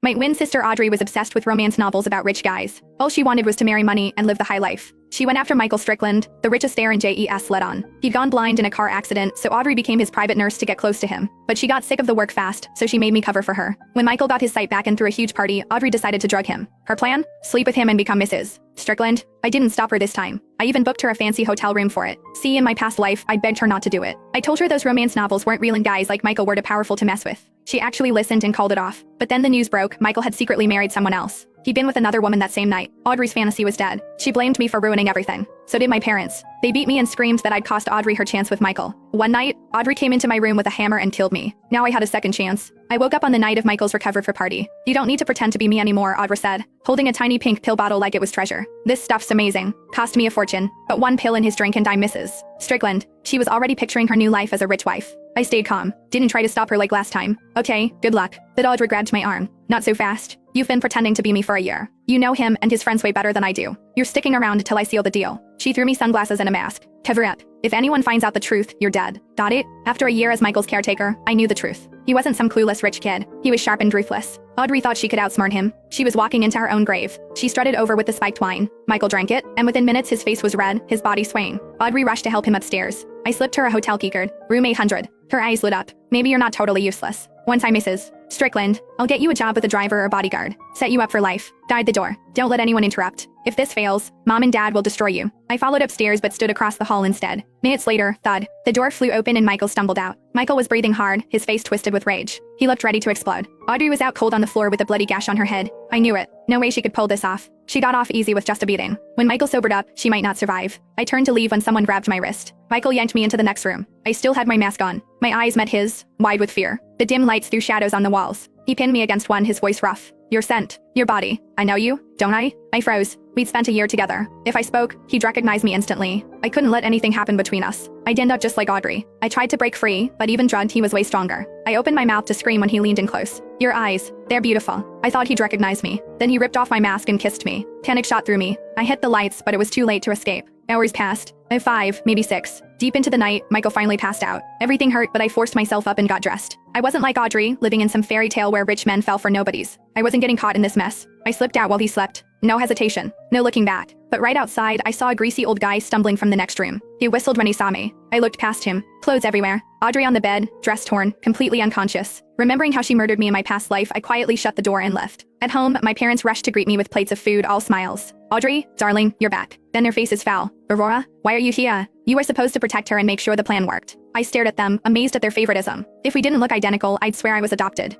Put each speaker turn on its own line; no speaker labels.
My twin sister Audrey was obsessed with romance novels about rich guys. All she wanted was to marry money and live the high life. She went after Michael Strickland, the richest heir in JES let on. He'd gone blind in a car accident, so Audrey became his private nurse to get close to him. But she got sick of the work fast, so she made me cover for her. When Michael got his sight back and threw a huge party, Audrey decided to drug him. Her plan? Sleep with him and become Mrs. Strickland. I didn't stop her this time. I even booked her a fancy hotel room for it. See, in my past life, I begged her not to do it. I told her those romance novels weren't real and guys like Michael were too powerful to mess with. She actually listened and called it off. But then the news broke, Michael had secretly married someone else. He'd been with another woman that same night. Audrey's fantasy was dead. She blamed me for ruining everything. So did my parents. They beat me and screamed that I'd cost Audrey her chance with Michael. One night, Audrey came into my room with a hammer and killed me. Now I had a second chance. I woke up on the night of Michael's recovered for party. You don't need to pretend to be me anymore, Audrey said, holding a tiny pink pill bottle like it was treasure. This stuff's amazing. Cost me a fortune. But one pill in his drink and I'm Mrs. Strickland. She was already picturing her new life as a rich wife. I stayed calm. Didn't try to stop her like last time. Okay, good luck. But Audrey grabbed my arm. Not so fast. You've been pretending to be me for a year. You know him and his friends way better than I do. You're sticking around till I seal the deal. She threw me sunglasses and a mask. Cover up. If anyone finds out the truth, you're dead. Got it? After a year as Michael's caretaker, I knew the truth. He wasn't some clueless rich kid. He was sharp and ruthless. Audrey thought she could outsmart him. She was walking into her own grave. She strutted over with the spiked wine. Michael drank it, and within minutes his face was red, his body swaying. Audrey rushed to help him upstairs. I slipped her a hotel keycard. Room 800. Her eyes lit up. Maybe you're not totally useless. Once I'm Mrs. Strickland, I'll get you a job with a driver or bodyguard. Set you up for life. Guide the door. Don't let anyone interrupt. If this fails, Mom and Dad will destroy you. I followed upstairs but stood across the hall instead. Minutes later, thud. The door flew open and Michael stumbled out. Michael was breathing hard, his face twisted with rage. He looked ready to explode. Audrey was out cold on the floor with a bloody gash on her head. I knew it. No way she could pull this off. She got off easy with just a beating. When Michael sobered up, she might not survive. I turned to leave when someone grabbed my wrist. Michael yanked me into the next room. I still had my mask on. My eyes met his, wide with fear. The dim lights threw shadows on the walls. He pinned me against one, his voice rough. Your scent. Your body. I know you, don't I? I froze. We'd spent a year together. If I spoke, he'd recognize me instantly. I couldn't let anything happen between us. I'd end up just like Audrey. I tried to break free, but even drugged, he was way stronger. I opened my mouth to scream when he leaned in close. Your eyes. They're beautiful. I thought he'd recognize me. Then he ripped off my mask and kissed me. Panic shot through me. I hit the lights, but it was too late to escape. Hours passed. 5, maybe 6. Deep into the night, Michael finally passed out. Everything hurt, but I forced myself up and got dressed. I wasn't like Audrey, living in some fairy tale where rich men fell for nobodies. I wasn't getting caught in this mess. I slipped out while he slept. No hesitation. No looking back. But right outside, I saw a greasy old guy stumbling from the next room. He whistled when he saw me. I looked past him. Clothes everywhere. Audrey on the bed, dress torn, completely unconscious. Remembering how she murdered me in my past life, I quietly shut the door and left. At home, my parents rushed to greet me with plates of food, all smiles. Audrey, darling, you're back. Then their faces fell. Aurora, why are you here? You were supposed to protect her and make sure the plan worked. I stared at them, amazed at their favoritism. If we didn't look identical, I'd swear I was adopted.